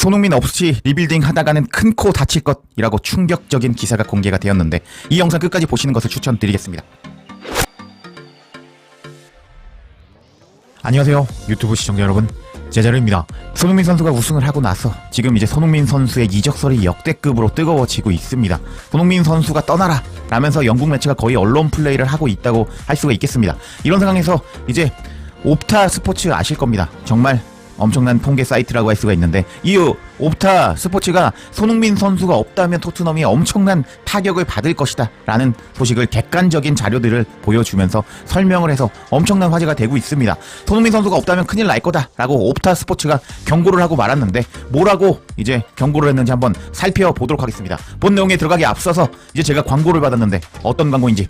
손흥민 없이 리빌딩 하다가는 큰 코 다칠 것이라고 충격적인 기사가 공개가 되었는데 이 영상 끝까지 보시는 것을 추천드리겠습니다. 안녕하세요 유튜브 시청자 여러분, 제자르입니다. 손흥민 선수가 우승을 하고 나서 지금 이제 손흥민 선수의 이적설이 역대급으로 뜨거워지고 있습니다. 손흥민 선수가 떠나라 라면서 영국 매체가 거의 언론 플레이를 하고 있다고 할 수가 있겠습니다. 이런 상황에서 이제 옵타 스포츠 아실 겁니다. 정말 엄청난 통계 사이트라고 할 수가 있는데 이 옵타 스포츠가 손흥민 선수가 없다면 토트넘이 엄청난 타격을 받을 것이다 라는 소식을 객관적인 자료들을 보여주면서 설명을 해서 엄청난 화제가 되고 있습니다. 손흥민 선수가 없다면 큰일 날 거다 라고 옵타 스포츠가 경고를 하고 말았는데 뭐라고 이제 경고를 했는지 한번 살펴보도록 하겠습니다. 본 내용에 들어가기 앞서서 이제 제가 광고를 받았는데 어떤 광고인지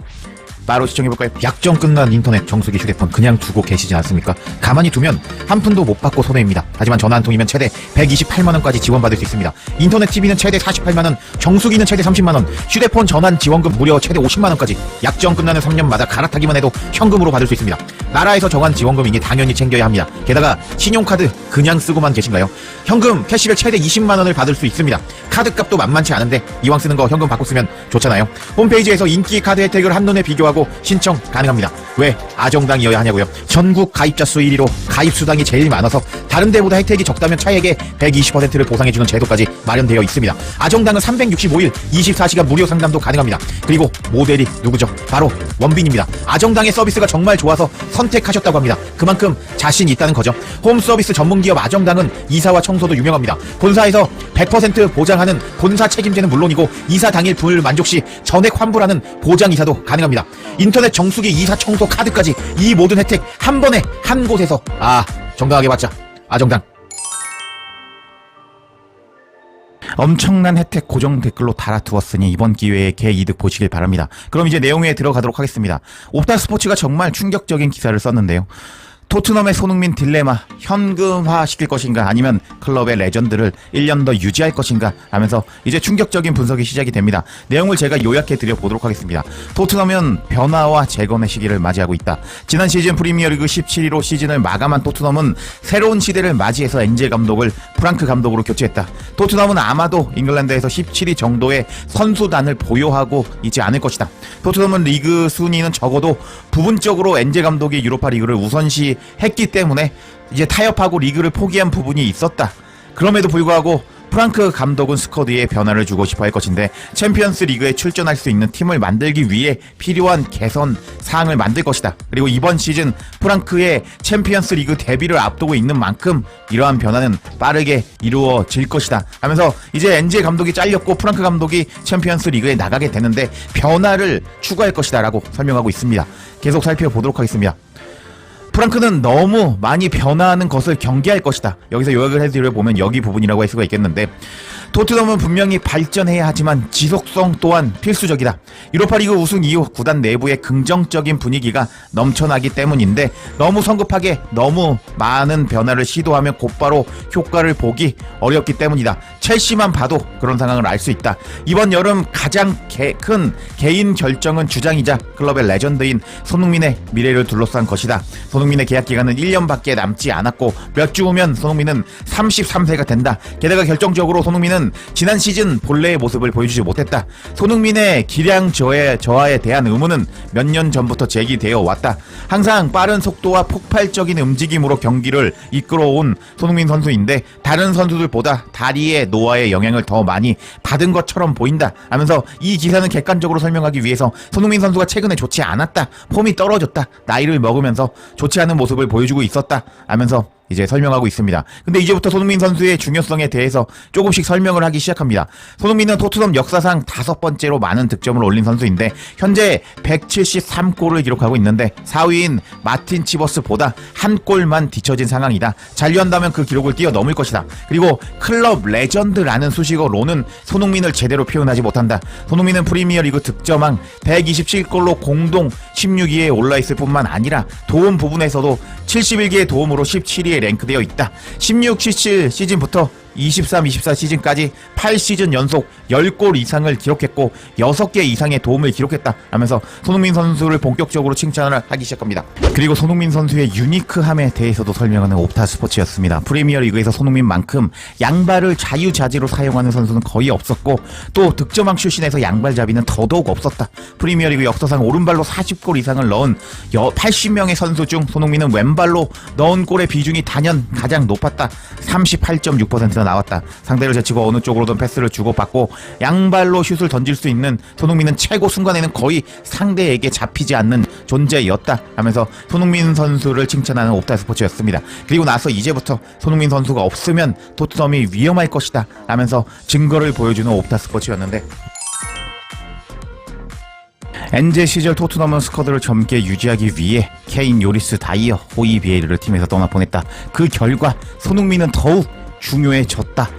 바로 시청해볼까요? 약정 끝난 인터넷 정수기 휴대폰 그냥 두고 계시지 않습니까? 가만히 두면 한 푼도 못 받고 손해입니다. 하지만 전화 한 통이면 최대 128만원까지 지원받을 수 있습니다. 인터넷 TV는 최대 48만원, 정수기는 최대 30만원, 휴대폰 전환 지원금 무려 최대 50만원까지 약정 끝나는 3년마다 갈아타기만 해도 현금으로 받을 수 있습니다. 나라에서 정한 지원금이니 당연히 챙겨야 합니다. 게다가 신용카드 그냥 쓰고만 계신가요? 현금 캐시백 최대 20만원을 받을 수 있습니다. 카드값도 만만치 않은데 이왕 쓰는 거 현금 받고 쓰면 좋잖아요. 홈페이지에서 인기 카드 혜택을 한눈에 비교하고 신청 가능합니다. 왜 아정당이어야 하냐고요? 전국 가입자 수 1위로 가입 수당이 제일 많아서 다른 데보다 혜택이 적다면 차액의 120%를 보상해주는 제도까지 마련되어 있습니다. 아정당은 365일 24시간 무료 상담도 가능합니다. 그리고 모델이 누구죠? 바로 원빈입니다. 아정당의 서비스가 정말 좋아서 선택하셨다고 합니다. 그만큼 자신 있다는 거죠. 홈 서비스 전문기업 아정당은 이사와 청소도 유명합니다. 본사에서 100% 보장하는 본사 책임제는 물론이고 이사 당일 불만족 시 전액 환불하는 보장 이사도 가능합니다. 인터넷 정수기 이사 청소 카드까지 이 모든 혜택 한 번에 한 곳에서 정당하게 받자. 아정당. 엄청난 혜택 고정 댓글로 달아두었으니 이번 기회에 개이득 보시길 바랍니다. 그럼 이제 내용에 들어가도록 하겠습니다. 옵타 스포츠가 정말 충격적인 기사를 썼는데요. 토트넘의 손흥민 딜레마, 현금화 시킬 것인가 아니면 클럽의 레전드를 1년 더 유지할 것인가 하면서 이제 충격적인 분석이 시작이 됩니다. 내용을 제가 요약해 드려보도록 하겠습니다. 토트넘은 변화와 재건의 시기를 맞이하고 있다. 지난 시즌 프리미어리그 17위로 시즌을 마감한 토트넘은 새로운 시대를 맞이해서 엔젤 감독을 프랑크 감독으로 교체했다. 토트넘은 아마도 잉글랜드에서 17위 정도의 선수단을 보유하고 있지 않을 것이다. 토트넘은 리그 순위는 적어도 부분적으로 엔젤 감독이 유로파 리그를 우선시 했기 때문에 이제 타협하고 리그를 포기한 부분이 있었다. 그럼에도 불구하고 프랑크 감독은 스쿼드에 변화를 주고 싶어 할 것인데 챔피언스 리그에 출전할 수 있는 팀을 만들기 위해 필요한 개선 사항을 만들 것이다. 그리고 이번 시즌 프랑크의 챔피언스 리그 데뷔를 앞두고 있는 만큼 이러한 변화는 빠르게 이루어질 것이다 하면서 이제 엔젤 감독이 잘렸고 프랑크 감독이 챔피언스 리그에 나가게 되는데 변화를 추구할 것이다 라고 설명하고 있습니다. 계속 살펴보도록 하겠습니다. 프랑크는 너무 많이 변화하는 것을 경계할 것이다. 여기서 요약을 해드려보면 여기 부분이라고 할 수가 있겠는데 토트넘은 분명히 발전해야 하지만 지속성 또한 필수적이다. 유로파리그 우승 이후 구단 내부의 긍정적인 분위기가 넘쳐나기 때문인데 너무 성급하게 너무 많은 변화를 시도하면 곧바로 효과를 보기 어렵기 때문이다. 첼시만 봐도 그런 상황을 알 수 있다. 이번 여름 가장 큰 개인 결정은 주장이자 클럽의 레전드인 손흥민의 미래를 둘러싼 것이다. 손흥민의 계약 기간은 1년밖에 남지 않았고 몇 주 후면 손흥민은 33세가 된다. 게다가 결정적으로 손흥민은 지난 시즌 본래의 모습을 보여주지 못했다. 손흥민의 기량 저하에 대한 의문은 몇 년 전부터 제기되어 왔다. 항상 빠른 속도와 폭발적인 움직임으로 경기를 이끌어온 손흥민 선수인데 다른 선수들보다 다리의 노화의 영향을 더 많이 받은 것처럼 보인다 하면서 이 기사는 객관적으로 설명하기 위해서 손흥민 선수가 최근에 좋지 않았다. 폼이 떨어졌다. 나이를 먹으면서 좋지 않은 모습을 보여주고 있었다 하면서 이제 설명하고 있습니다. 근데 이제부터 손흥민 선수의 중요성에 대해서 조금씩 설명을 하기 시작합니다. 손흥민은 토트넘 역사상 5번째로 많은 득점을 올린 선수인데 현재 173골을 기록하고 있는데 4위인 마틴 치버스보다 한 골만 뒤처진 상황이다. 잔류한다면 그 기록을 뛰어넘을 것이다. 그리고 클럽 레전드라는 수식어로는 손흥민을 제대로 표현하지 못한다. 손흥민은 프리미어리그 득점왕 127골로 공동 16위에 올라있을 뿐만 아니라 도움 부분에서도 71개의 도움으로 17위에 랭크되어 있다. 16-17 시즌부터 23-24 시즌까지 8시즌 연속 10골 이상을 기록했고 6개 이상의 도움을 기록했다 라면서 손흥민 선수를 본격적으로 칭찬을 하기 시작합니다. 그리고 손흥민 선수의 유니크함에 대해서도 설명하는 옵타스포츠였습니다. 프리미어리그에서 손흥민만큼 양발을 자유자재로 사용하는 선수는 거의 없었고 또 득점왕 출신에서 양발잡이는 더더욱 없었다. 프리미어리그 역사상 오른발로 40골 이상을 넣은 80명의 선수 중 손흥민은 왼발로 넣은 골의 비중이 단연 가장 높았다. 38.6%나 나왔다. 상대를 제치고 어느 쪽으로든 패스를 주고받고 양발로 슛을 던질 수 있는 손흥민은 최고 순간에는 거의 상대에게 잡히지 않는 존재였다 하면서 손흥민 선수를 칭찬하는 옵타스포츠였습니다. 그리고 나서 이제부터 손흥민 선수가 없으면 토트넘이 위험할 것이다 라면서 증거를 보여주는 옵타스포츠였는데, 엔제 시절 토트넘은 스쿼드를 젊게 유지하기 위해 케인, 요리스, 다이어, 호이비에르를 팀에서 떠나보냈다. 그 결과 손흥민은 더욱 중요해졌다.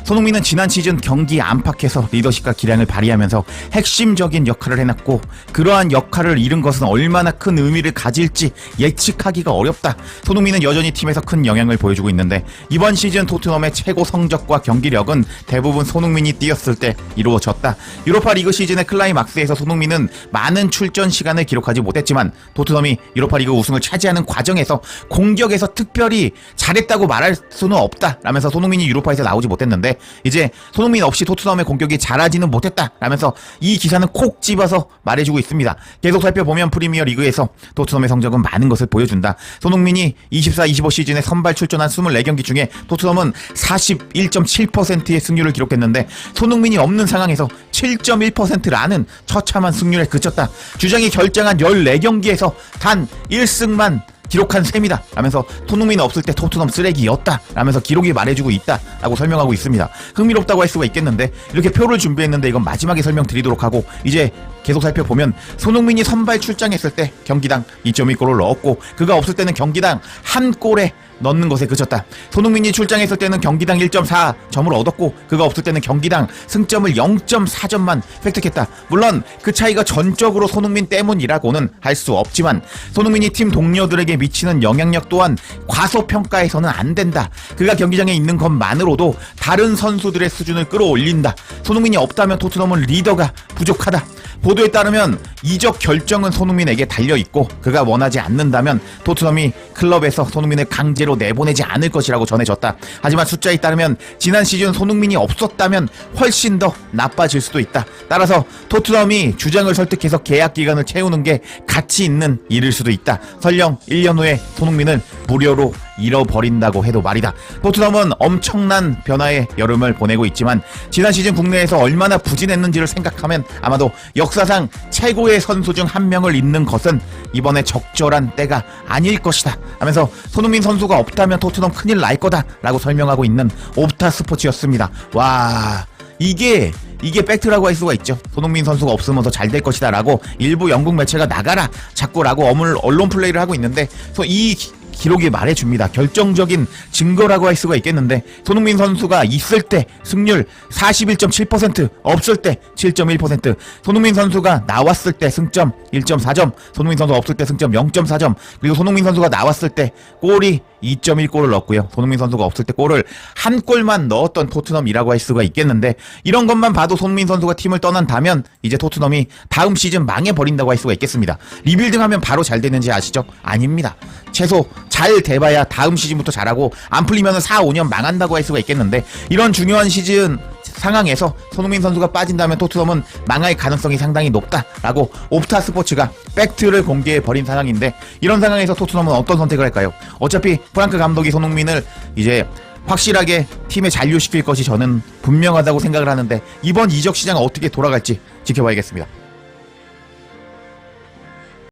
손흥민은 지난 시즌 경기 안팎에서 리더십과 기량을 발휘하면서 핵심적인 역할을 해놨고 그러한 역할을 잃은 것은 얼마나 큰 의미를 가질지 예측하기가 어렵다. 손흥민은 여전히 팀에서 큰 영향을 보여주고 있는데 이번 시즌 토트넘의 최고 성적과 경기력은 대부분 손흥민이 뛰었을 때 이루어졌다. 유로파 리그 시즌의 클라이막스에서 손흥민은 많은 출전 시간을 기록하지 못했지만 토트넘이 유로파 리그 우승을 차지하는 과정에서 공격에서 특별히 잘했다고 말할 수는 없다 라면서 손흥민이 유로파에서 나오지 못했는데 이제 손흥민 없이 토트넘의 공격이 잘하지는 못했다 라면서 이 기사는 콕 집어서 말해주고 있습니다. 계속 살펴보면 프리미어 리그에서 토트넘의 성적은 많은 것을 보여준다. 손흥민이 24-25 시즌에 선발 출전한 24경기 중에 토트넘은 41.7%의 승률을 기록했는데 손흥민이 없는 상황에서 7.1%라는 처참한 승률에 그쳤다. 주장이 결정한 14경기에서 단 1승만 기록한 셈이다 라면서 손흥민 없을 때 토트넘 쓰레기였다 라면서 기록이 말해주고 있다 라고 설명하고 있습니다. 흥미롭다고 할 수가 있겠는데 이렇게 표를 준비했는데 이건 마지막에 설명드리도록 하고, 이제 계속 살펴보면 손흥민이 선발 출장했을 때 경기당 2.2골을 넣었고 그가 없을 때는 경기당 한 골에 넣는 것에 그쳤다. 손흥민이 출장했을 때는 경기당 1.4점을 얻었고 그가 없을 때는 경기당 승점을 0.4점만 획득했다. 물론 그 차이가 전적으로 손흥민 때문이라고는 할 수 없지만 손흥민이 팀 동료들에게 미치는 영향력 또한 과소평가해서는 안 된다. 그가 경기장에 있는 것만으로도 다른 선수들의 수준을 끌어올린다. 손흥민이 없다면 토트넘은 리더가 부족하다. 보도에 따르면 이적 결정은 손흥민에게 달려있고 그가 원하지 않는다면 토트넘이 클럽에서 손흥민을 강제로 내보내지 않을 것이라고 전해졌다. 하지만 숫자에 따르면 지난 시즌 손흥민이 없었다면 훨씬 더 나빠질 수도 있다. 따라서 토트넘이 주장을 설득해서 계약 기간을 채우는 게 가치 있는 일일 수도 있다. 설령 1년 후에 손흥민을 무료로 잃어버린다고 해도 말이다. 토트넘은 엄청난 변화의 여름을 보내고 있지만 지난 시즌 국내에서 얼마나 부진했는지를 생각하면 아마도 역사상 최고의 선수 중 한 명을 잃는 것은 이번에 적절한 때가 아닐 것이다 하면서 손흥민 선수가 없다면 토트넘 큰일 날 거다 라고 설명하고 있는 옵타 스포츠였습니다. 와, 이게 팩트라고 할 수가 있죠. 손흥민 선수가 없으면 더 잘 될 것이다 라고 일부 영국 매체가 나가라 자꾸 라고 언론 플레이를 하고 있는데 이 기록이 말해줍니다. 결정적인 증거라고 할 수가 있겠는데 손흥민 선수가 있을 때 승률 41.7%, 없을 때 7.1%, 손흥민 선수가 나왔을 때 승점 1.4점, 손흥민 선수 없을 때 승점 0.4점, 그리고 손흥민 선수가 나왔을 때 골이 2.1골을 넣었고요. 손흥민 선수가 없을 때 골을 한 골만 넣었던 토트넘이라고 할 수가 있겠는데 이런 것만 봐도 손흥민 선수가 팀을 떠난다면 이제 토트넘이 다음 시즌 망해버린다고 할 수가 있겠습니다. 리빌딩하면 바로 잘 되는지 아시죠? 아닙니다. 최소 잘 돼봐야 다음 시즌부터 잘하고 안 풀리면 4-5년 망한다고 할 수가 있겠는데 이런 중요한 시즌 상황에서 손흥민 선수가 빠진다면 토트넘은 망할 가능성이 상당히 높다라고 옵타 스포츠가 팩트를 공개해버린 상황인데 이런 상황에서 토트넘은 어떤 선택을 할까요? 어차피 프랑크 감독이 손흥민을 이제 확실하게 팀에 잔류시킬 것이 저는 분명하다고 생각을 하는데 이번 이적 시장 어떻게 돌아갈지 지켜봐야겠습니다.